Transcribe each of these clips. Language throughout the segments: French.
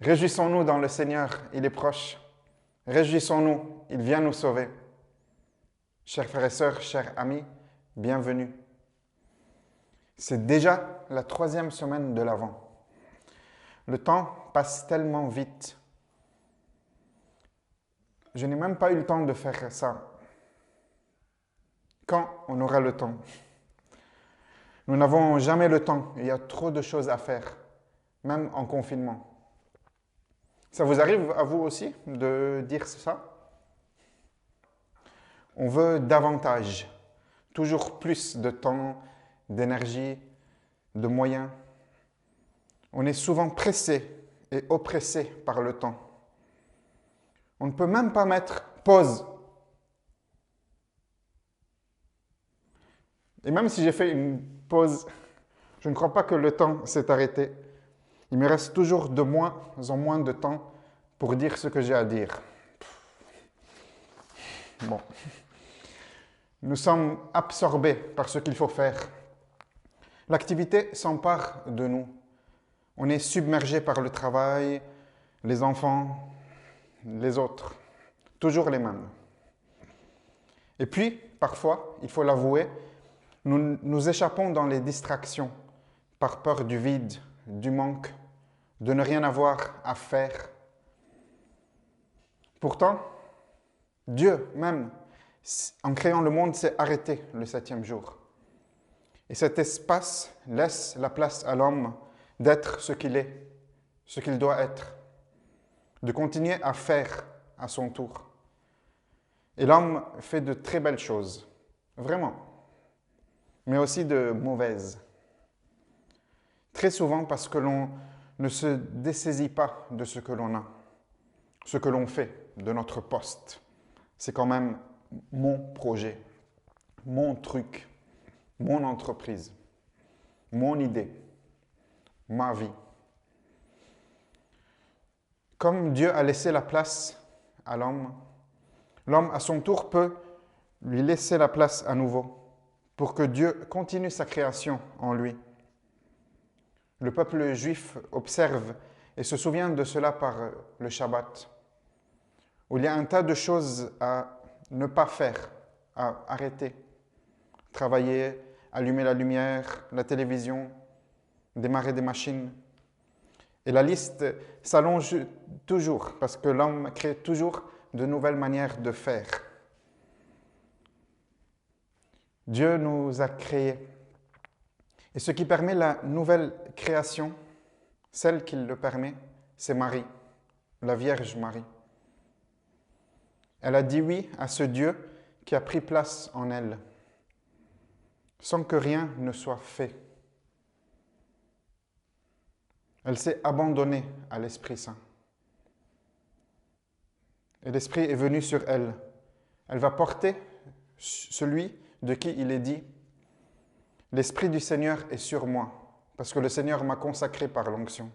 Réjouissons-nous dans le Seigneur, il est proche. Réjouissons-nous, il vient nous sauver. Chers frères et sœurs, chers amis, bienvenue. C'est déjà la 3e semaine de l'Avent. Le temps passe tellement vite. Je n'ai même pas eu le temps de faire ça. Quand on aura le temps? Nous n'avons jamais le temps. Il y a trop de choses à faire, même en confinement. Ça vous arrive à vous aussi de dire ça? On veut davantage, toujours plus de temps, d'énergie, de moyens. On est souvent pressé et oppressé par le temps. On ne peut même pas mettre pause. Et même si j'ai fait une pause, je ne crois pas que le temps s'est arrêté. Il me reste toujours de moins en moins de temps pour dire ce que j'ai à dire. Bon. Nous sommes absorbés par ce qu'il faut faire. L'activité s'empare de nous. On est submergé par le travail, les enfants, les autres. Toujours les mêmes. Et puis, parfois, il faut l'avouer, nous nous échappons dans les distractions par peur du vide, du manque, de ne rien avoir à faire. Pourtant, Dieu même, en créant le monde, s'est arrêté le 7e jour. Et cet espace laisse la place à l'homme d'être ce qu'il est, ce qu'il doit être, de continuer à faire à son tour. Et l'homme fait de très belles choses, vraiment, mais aussi de mauvaises. Très souvent parce que l'on ne se dessaisit pas de ce que l'on a, ce que l'on fait, de notre poste. C'est quand même mon projet, mon truc, mon entreprise, mon idée, ma vie. Comme Dieu a laissé la place à l'homme, l'homme à son tour peut lui laisser la place à nouveau pour que Dieu continue sa création en lui. Le peuple juif observe et se souvient de cela par le Shabbat, où il y a un tas de choses à ne pas faire, à arrêter. Travailler, allumer la lumière, la télévision, démarrer des machines. Et la liste s'allonge toujours, parce que l'homme crée toujours de nouvelles manières de faire. Dieu nous a créés. Et ce qui permet la nouvelle création, celle qui le permet, c'est Marie, la Vierge Marie. Elle a dit oui à ce Dieu qui a pris place en elle, sans que rien ne soit fait. Elle s'est abandonnée à l'Esprit Saint. Et l'Esprit est venu sur elle. Elle va porter celui de qui il est dit « L'Esprit du Seigneur est sur moi, parce que le Seigneur m'a consacré par l'onction.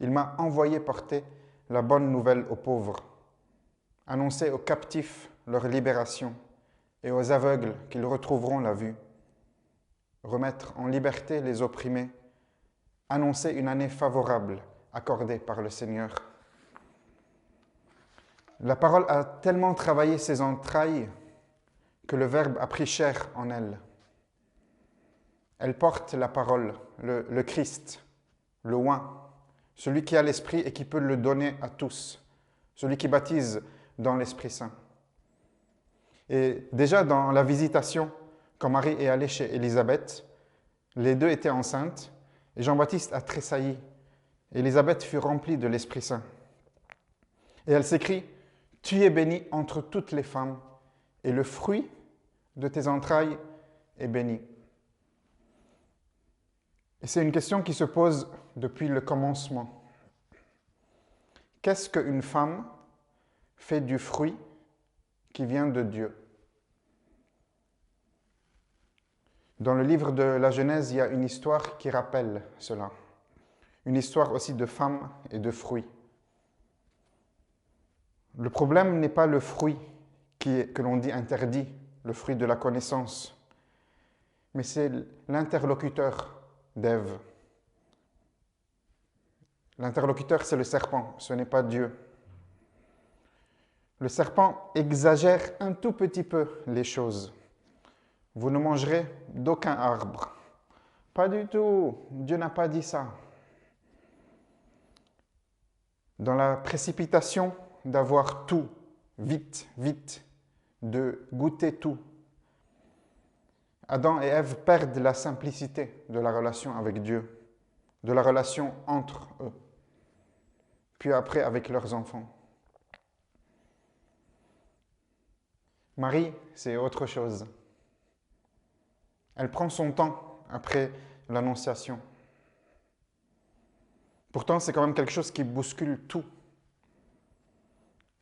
Il m'a envoyé porter la bonne nouvelle aux pauvres, annoncer aux captifs leur libération et aux aveugles qu'ils retrouveront la vue, remettre en liberté les opprimés, annoncer une année favorable accordée par le Seigneur. » La parole a tellement travaillé ses entrailles que le Verbe a pris chair en elle. Elle porte la parole, le Christ, le oint, celui qui a l'Esprit et qui peut le donner à tous, celui qui baptise dans l'Esprit Saint. Et déjà dans la visitation, quand Marie est allée chez Élisabeth, les deux étaient enceintes et Jean-Baptiste a tressailli. Élisabeth fut remplie de l'Esprit Saint. Et elle s'écrie « Tu es bénie entre toutes les femmes, et le fruit de tes entrailles est béni. » Et c'est une question qui se pose depuis le commencement. Qu'est-ce qu'une femme fait du fruit qui vient de Dieu? Dans le livre de la Genèse, il y a une histoire qui rappelle cela. Une histoire aussi de femmes et de fruits. Le problème n'est pas le fruit que l'on dit interdit, le fruit de la connaissance, mais c'est l'interlocuteur d'Ève. L'interlocuteur, c'est le serpent, ce n'est pas Dieu. Le serpent exagère un tout petit peu les choses. Vous ne mangerez d'aucun arbre. Pas du tout, Dieu n'a pas dit ça. Dans la précipitation d'avoir tout, vite, vite, de goûter tout, Adam et Ève perdent la simplicité de la relation avec Dieu, de la relation entre eux, puis après avec leurs enfants. Marie, c'est autre chose. Elle prend son temps après l'Annonciation. Pourtant, c'est quand même quelque chose qui bouscule tout.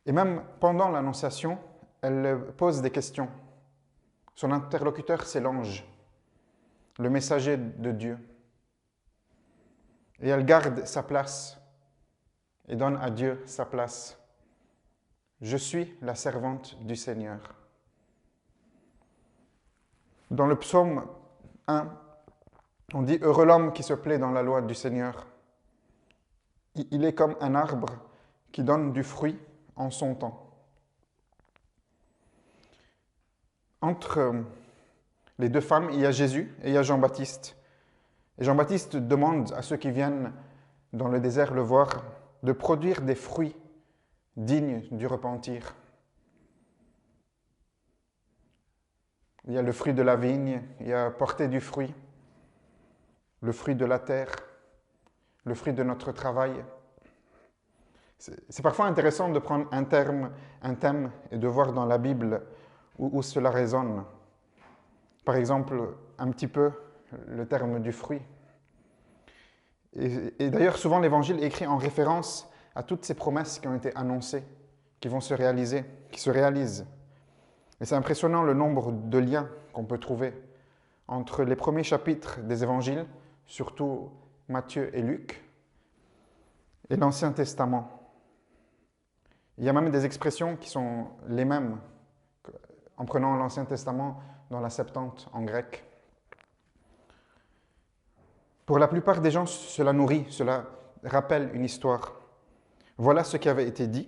Et même pendant l'Annonciation, elle pose des questions. Son interlocuteur, c'est l'ange, le messager de Dieu. Et elle garde sa place et donne à Dieu sa place. Je suis la servante du Seigneur. Dans le psaume 1, on dit « Heureux l'homme qui se plaît dans la loi du Seigneur. Il est comme un arbre qui donne du fruit en son temps. » Entre les deux femmes, il y a Jésus et il y a Jean-Baptiste. Et Jean-Baptiste demande à ceux qui viennent dans le désert le voir de produire des fruits dignes du repentir. Il y a le fruit de la vigne, il y a porter du fruit, le fruit de la terre, le fruit de notre travail. C'est parfois intéressant de prendre un thème et de voir dans la Bible où cela résonne. Par exemple, un petit peu le terme du fruit. Et d'ailleurs, souvent l'Évangile est écrit en référence à toutes ces promesses qui ont été annoncées, qui vont se réaliser, qui se réalisent. Et c'est impressionnant le nombre de liens qu'on peut trouver entre les premiers chapitres des Évangiles, surtout Matthieu et Luc, et l'Ancien Testament. Il y a même des expressions qui sont les mêmes en prenant l'Ancien Testament dans la Septante en grec. Pour la plupart des gens, cela nourrit, cela rappelle une histoire. Voilà ce qui avait été dit.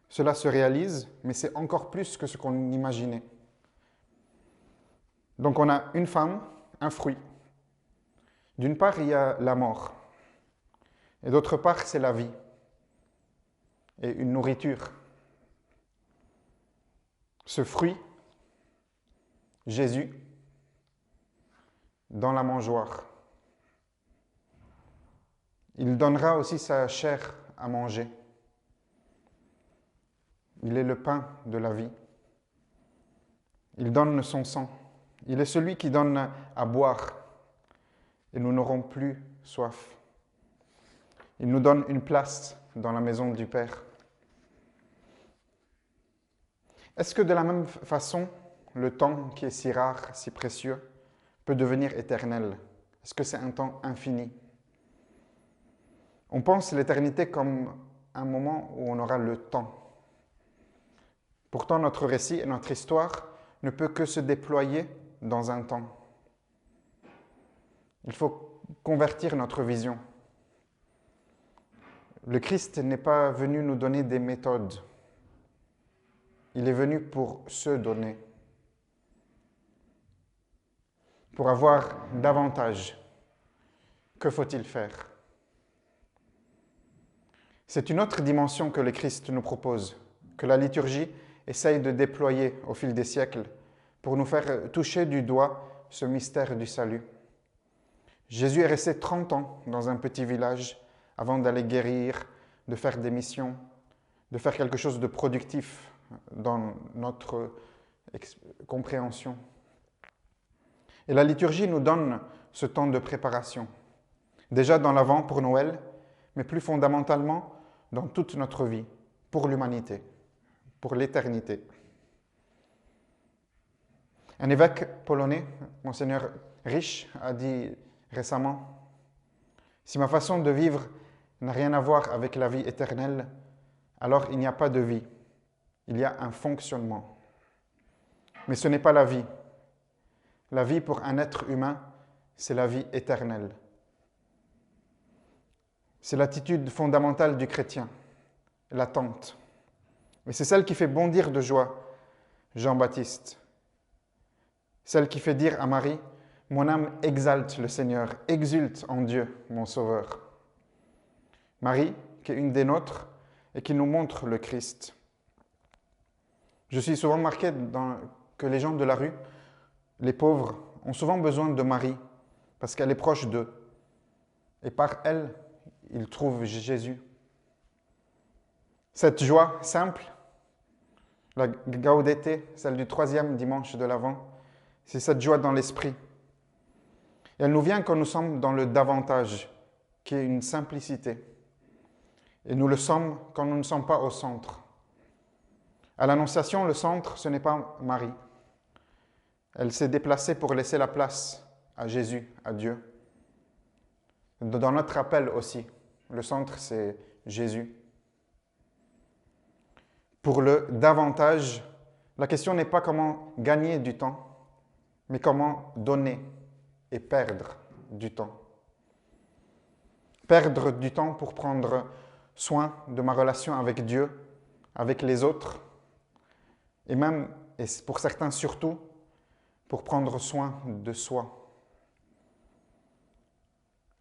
Cela se réalise, mais c'est encore plus que ce qu'on imaginait. Donc on a une femme, un fruit. D'une part, il y a la mort. Et d'autre part, c'est la vie. Et une nourriture. Ce fruit, Jésus, dans la mangeoire. Il donnera aussi sa chair à manger. Il est le pain de la vie. Il donne son sang. Il est celui qui donne à boire et nous n'aurons plus soif. Il nous donne une place dans la maison du Père. Est-ce que de la même façon, le temps qui est si rare, si précieux, peut devenir éternel? Est-ce que c'est un temps infini? On pense l'éternité comme un moment où on aura le temps. Pourtant, notre récit et notre histoire ne peut que se déployer dans un temps. Il faut convertir notre vision. Le Christ n'est pas venu nous donner des méthodes. Il est venu pour se donner, pour avoir davantage. Que faut-il faire? C'est une autre dimension que le Christ nous propose, que la liturgie essaye de déployer au fil des siècles pour nous faire toucher du doigt ce mystère du salut. Jésus est resté 30 ans dans un petit village avant d'aller guérir, de faire des missions, de faire quelque chose de productif dans notre compréhension. Et la liturgie nous donne ce temps de préparation, déjà dans l'Avent pour Noël, mais plus fondamentalement dans toute notre vie, pour l'humanité, pour l'éternité. Un évêque polonais, Monseigneur Rich, a dit récemment « Si ma façon de vivre n'a rien à voir avec la vie éternelle, alors il n'y a pas de vie, il y a un fonctionnement. Mais ce n'est pas la vie. La vie pour un être humain, c'est la vie éternelle. » C'est l'attitude fondamentale du chrétien, l'attente. Et c'est celle qui fait bondir de joie Jean-Baptiste. Celle qui fait dire à Marie, « Mon âme exalte le Seigneur, exulte en Dieu, mon Sauveur. » Marie, qui est une des nôtres et qui nous montre le Christ. Je suis souvent marqué que les gens de la rue, les pauvres, ont souvent besoin de Marie parce qu'elle est proche d'eux. Et par elle, ils trouvent Jésus. Cette joie simple, la Gaudete, celle du 3e dimanche de l'Avent, c'est cette joie dans l'esprit. Et elle nous vient quand nous sommes dans le davantage, qui est une simplicité. Et nous le sommes quand nous ne sommes pas au centre. À l'Annonciation, le centre, ce n'est pas Marie. Elle s'est déplacée pour laisser la place à Jésus, à Dieu. Dans notre appel aussi, le centre, c'est Jésus. Pour le davantage, la question n'est pas comment gagner du temps, mais comment donner et perdre du temps. Perdre du temps pour prendre soin de ma relation avec Dieu, avec les autres, et même, et pour certains surtout, pour prendre soin de soi.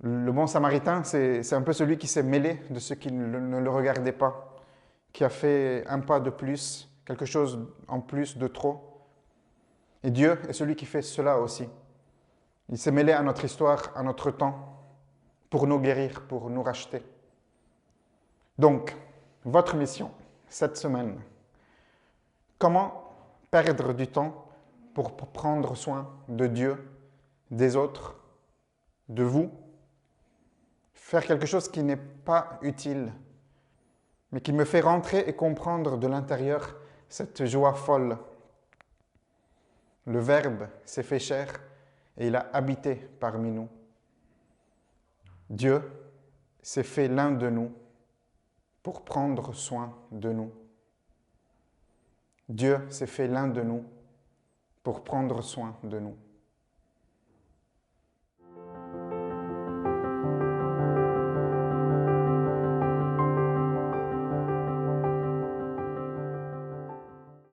Le bon samaritain, c'est un peu celui qui s'est mêlé de ceux qui ne le regardaient pas, qui a fait un pas de plus, quelque chose en plus de trop. Et Dieu est celui qui fait cela aussi. Il s'est mêlé à notre histoire, à notre temps, pour nous guérir, pour nous racheter. Donc, votre mission, cette semaine, comment perdre du temps pour prendre soin de Dieu, des autres, de vous, faire quelque chose qui n'est pas utile, mais qui me fait rentrer et comprendre de l'intérieur cette joie folle. Le Verbe s'est fait chair et il a habité parmi nous. Dieu s'est fait l'un de nous pour prendre soin de nous. Dieu s'est fait l'un de nous pour prendre soin de nous.